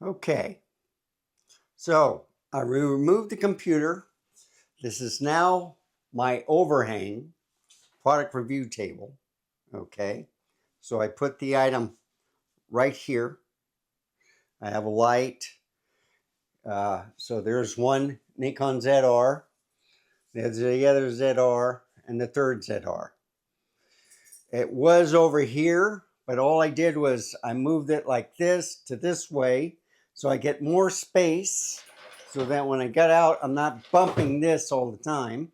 Okay, so I removed the computer. This is now my overhang product review table. Okay, so I put the item right here. I have a light. So there's one Nikon ZR, there's the other ZR, and the third ZR. It was over here, but all I did was I moved it like this to this way so I get more space so that when I got out, I'm not bumping this all the time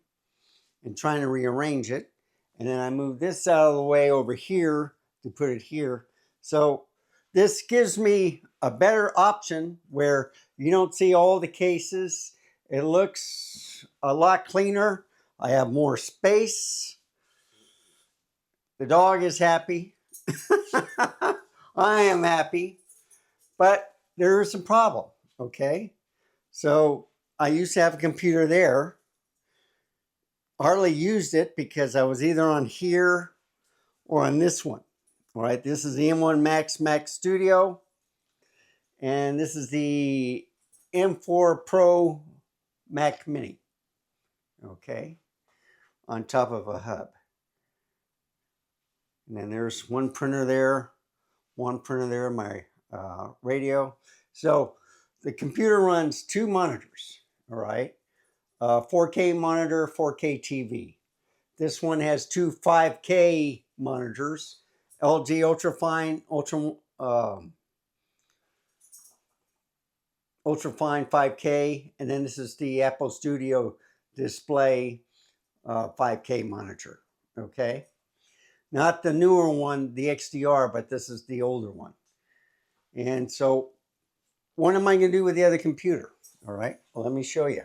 and trying to rearrange it. And then I moved this out of the way over here to put it here. So this gives me a better option where you don't see all the cases. It looks a lot cleaner. I have more space. The dog is happy. I am happy. But there is a problem, okay? So I used to have a computer there. Hardly used it because I was either on here or on this one. All right, this is the M1 Max Studio. And this is the M4 Pro Mac Mini. Okay, on top of a hub. And then there's one printer there, my radio. So the computer runs two monitors, all right? 4K monitor, 4K TV. This one has two 5K monitors, LG Ultrafine, Ultrafine 5K, and then this is the Apple Studio Display 5K monitor, okay? Not the newer one, the XDR, but this is the older one. And so what am I going to do with the other computer? All right, well, let me show you.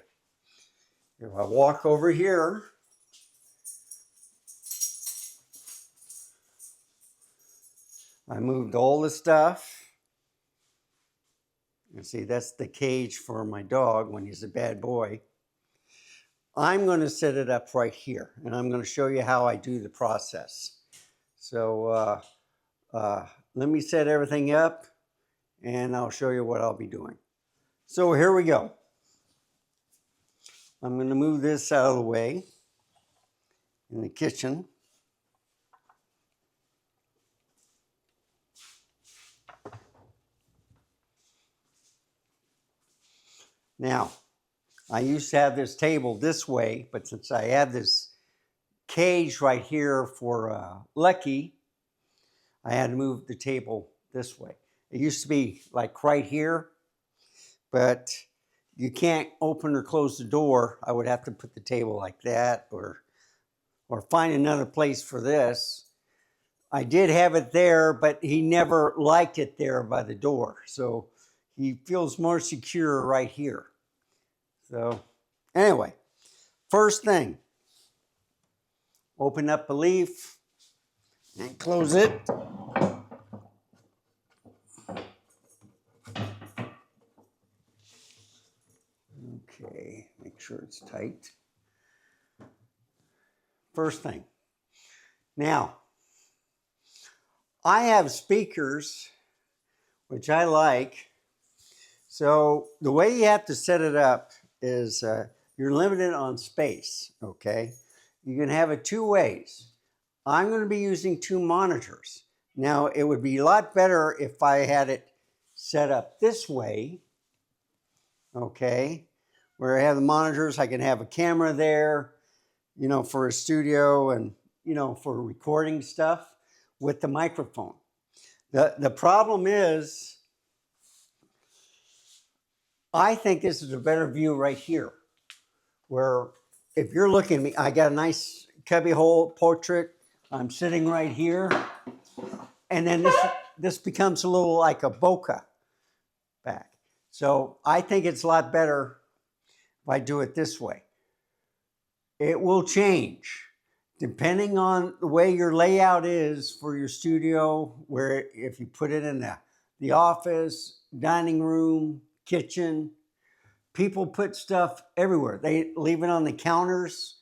If I walk over here, I moved all the stuff. You see, that's the cage for my dog when he's a bad boy. I'm going to set it up right here, and I'm going to show you how I do the process. So let me set everything up, and I'll show you what I'll be doing. So here we go. I'm going to move this out of the way in the kitchen. Now, I used to have this table this way, but since I have this cage right here for Lucky, I had to move the table this way. It used to be like right here, but you can't open or close the door. I would have to put the table like that or find another place for this. I did have it there, but he never liked it there by the door. So he feels more secure right here. So anyway, first thing, open up a leaf and close it. Okay, make sure it's tight. First thing. Now, I have speakers, which I like. So the way you have to set it up is you're limited on space, okay? You can have it two ways. I'm going to be using two monitors. Now, it would be a lot better if I had it set up this way, okay? Where I have the monitors, I can have a camera there, you know, for a studio and, you know, for recording stuff with the microphone. The problem is, I think this is a better view right here, where if you're looking at me, I got a nice cubbyhole portrait. I'm sitting right here, and then this becomes a little like a bokeh back. So I think it's a lot better if I do it this way. It will change depending on the way your layout is for your studio, where if you put it in the office, dining room, kitchen, people put stuff everywhere. They leave it on the counters,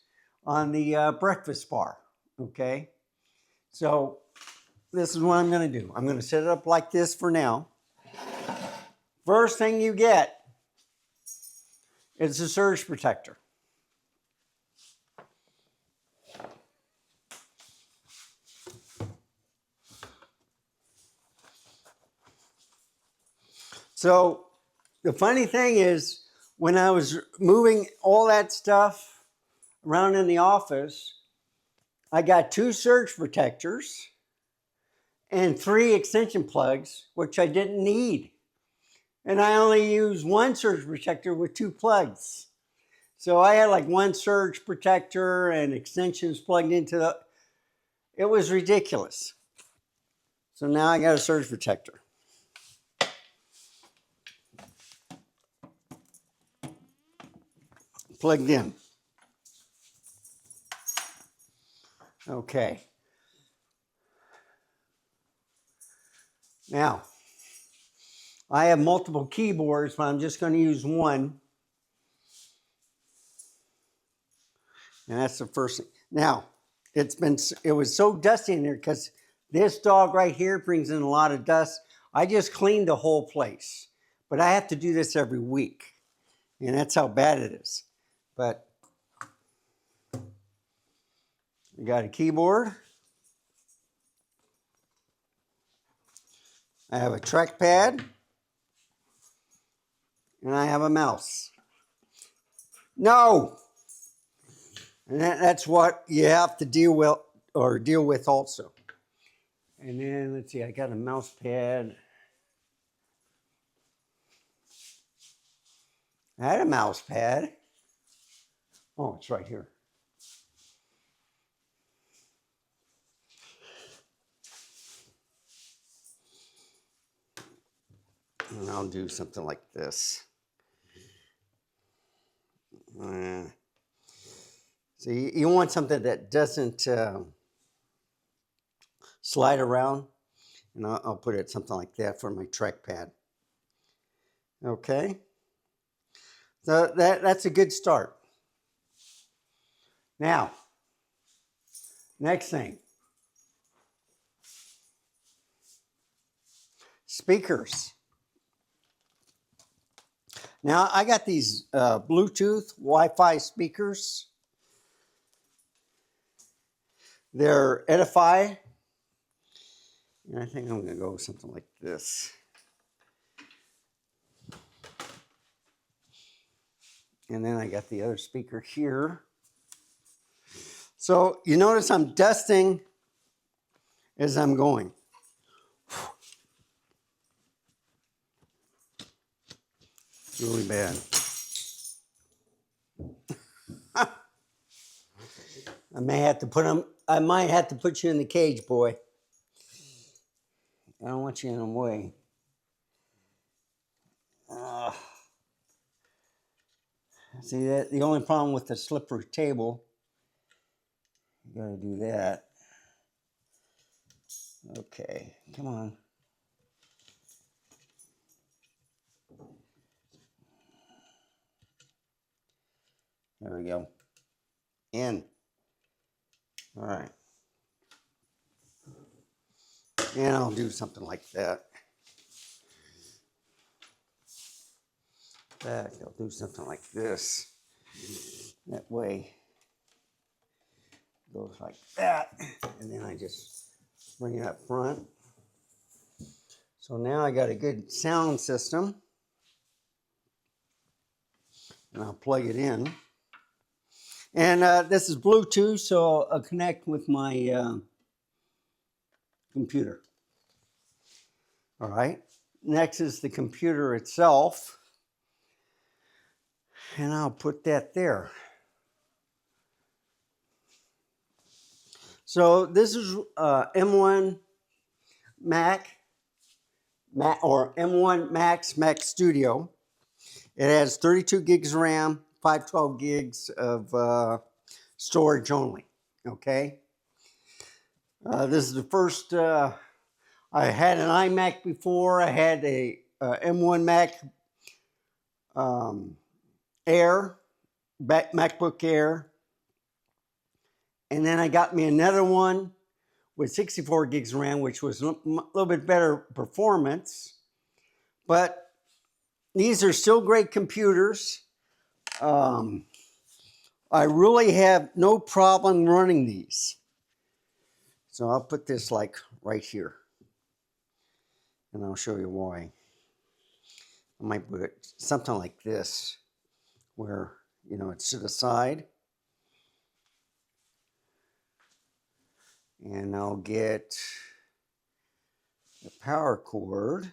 on the breakfast bar, okay? So this is what I'm gonna do. I'm gonna set it up like this for now. First thing you get is a surge protector. So the funny thing is, when I was moving all that stuff around in the office, I got 2 surge protectors and 3 extension plugs, which I didn't need. And I only used 1 surge protector with 2 plugs. So I had like 1 surge protector and extensions plugged into the, it was ridiculous. So now I got a surge protector. Plugged in. Okay. Now, I have multiple keyboards, but I'm just going to use one. And that's the first thing. Now, it was so dusty in there because this dog right here brings in a lot of dust. I just cleaned the whole place, but I have to do this every week. And that's how bad it is. But we got a keyboard. I have a trackpad. And I have a mouse. No! And that's what you have to deal with also. And then let's see, I got a mouse pad. I had a mouse pad. Oh, it's right here. And I'll do something like this. So you want something that doesn't slide around. And I'll put it something like that for my trackpad. Okay. So that's a good start. Now, next thing. Speakers. Now, I got these Bluetooth Wi-Fi speakers. They're Edify. And I think I'm going to go with something like this. And then I got the other speaker here. So you notice I'm dusting as I'm going. It's really bad. I might have to put you in the cage, boy. I don't want you in the way. See, that the only problem with the slippery table, you gotta do that. Okay, come on. There we go. In. All right. And I'll do something like that. Back, I'll do something like this. That way, it goes like that. And then I just bring it up front. So now I got a good sound system. And I'll plug it in. And this is Bluetooth, so I'll connect with my computer. All right. Next is the computer itself. And I'll put that there. So this is M1 Mac or M1 Mac Studio. It has 32 gigs of RAM, 512 gigs of storage only. Okay. This is the first. I had an iMac before. I had a M1 Mac Air, MacBook Air. And then I got me another one with 64 gigs of RAM, which was a little bit better performance. But these are still great computers. I really have no problem running these. So I'll put this like right here, and I'll show you why. I might put it something like this, where, you know, it's to the side. And I'll get the power cord.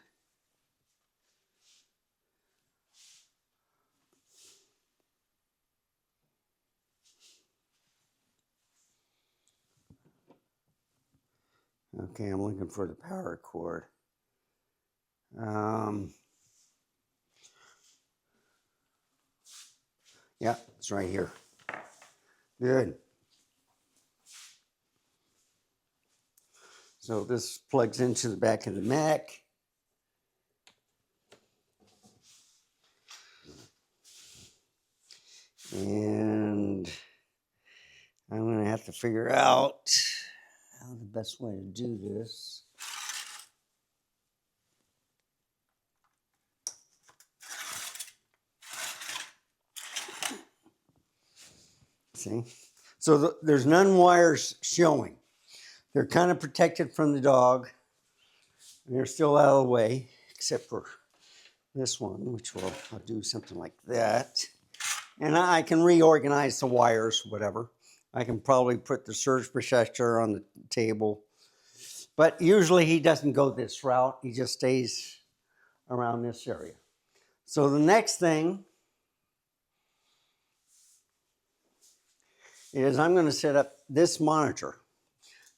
Okay, I'm looking for the power cord. Yeah, it's right here. Good. So this plugs into the back of the Mac. And I'm going to have to figure out how the best way to do this. See? So there's none wires showing. They're kind of protected from the dog. They're still out of the way, except for this one, which I'll do something like that. And I can reorganize the wires, whatever. I can probably put the surge protector on the table. But usually he doesn't go this route. He just stays around this area. So the next thing is I'm going to set up this monitor.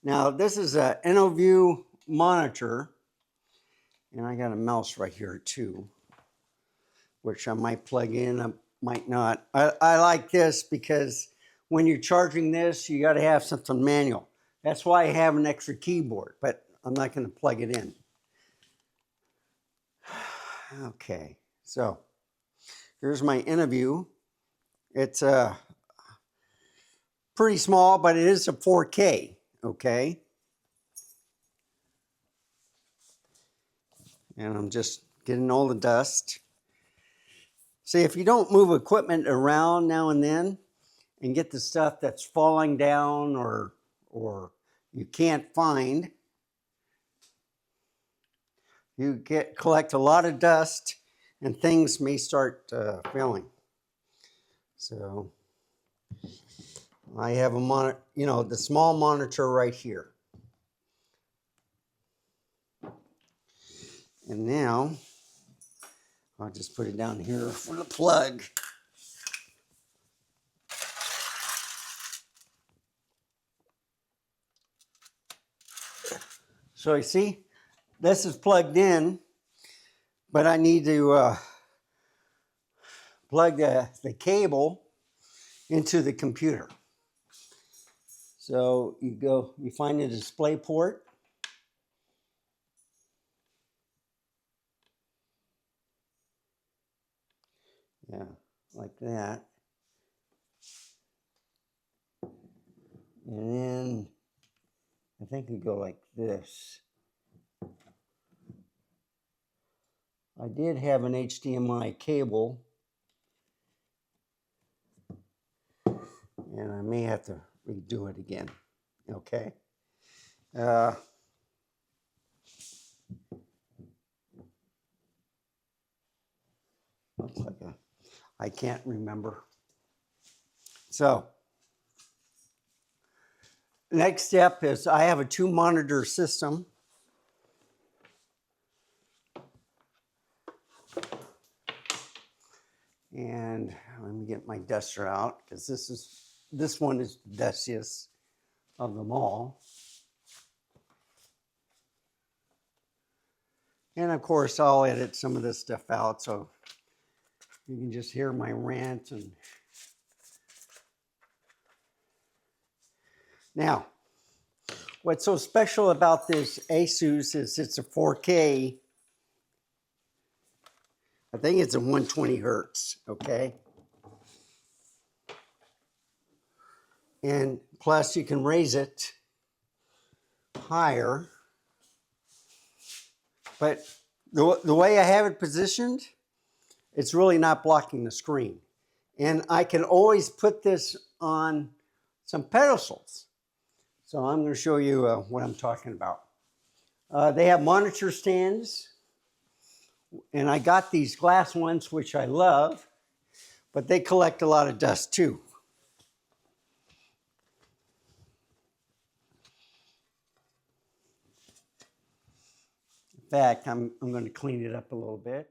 Now this is a InnoView monitor, and I got a mouse right here too, which I might plug in, I might not. I like this because when you're charging this, you got to have something manual. That's why I have an extra keyboard, but I'm not going to plug it in. Okay, so here's my InnoView. It's pretty small, but it is a 4K, okay? And I'm just getting all the dust. See, if you don't move equipment around now and then and get the stuff that's falling down or you can't find, you collect a lot of dust and things may start failing. So I have a monitor, you know, the small monitor right here. And now I'll just put it down here for the plug. So you see, this is plugged in, but I need to plug the cable into the computer. So you find a display port. Yeah, like that. And then I think you go like this. I did have an HDMI cable, and I may have to redo it again. Okay. Looks like I can't remember. So, next step is I have a 2-monitor system. And let me get my duster out, because this one is the dustiest of them all. And of course, I'll edit some of this stuff out so you can just hear my rant. And now, what's so special about this Asus is it's a 4K. I think it's a 120 hertz, okay? And plus you can raise it higher. But the way I have it positioned, it's really not blocking the screen. And I can always put this on some pedestals. So I'm going to show you what I'm talking about. They have monitor stands, and I got these glass ones, which I love, but they collect a lot of dust too. In fact, I'm going to clean it up a little bit.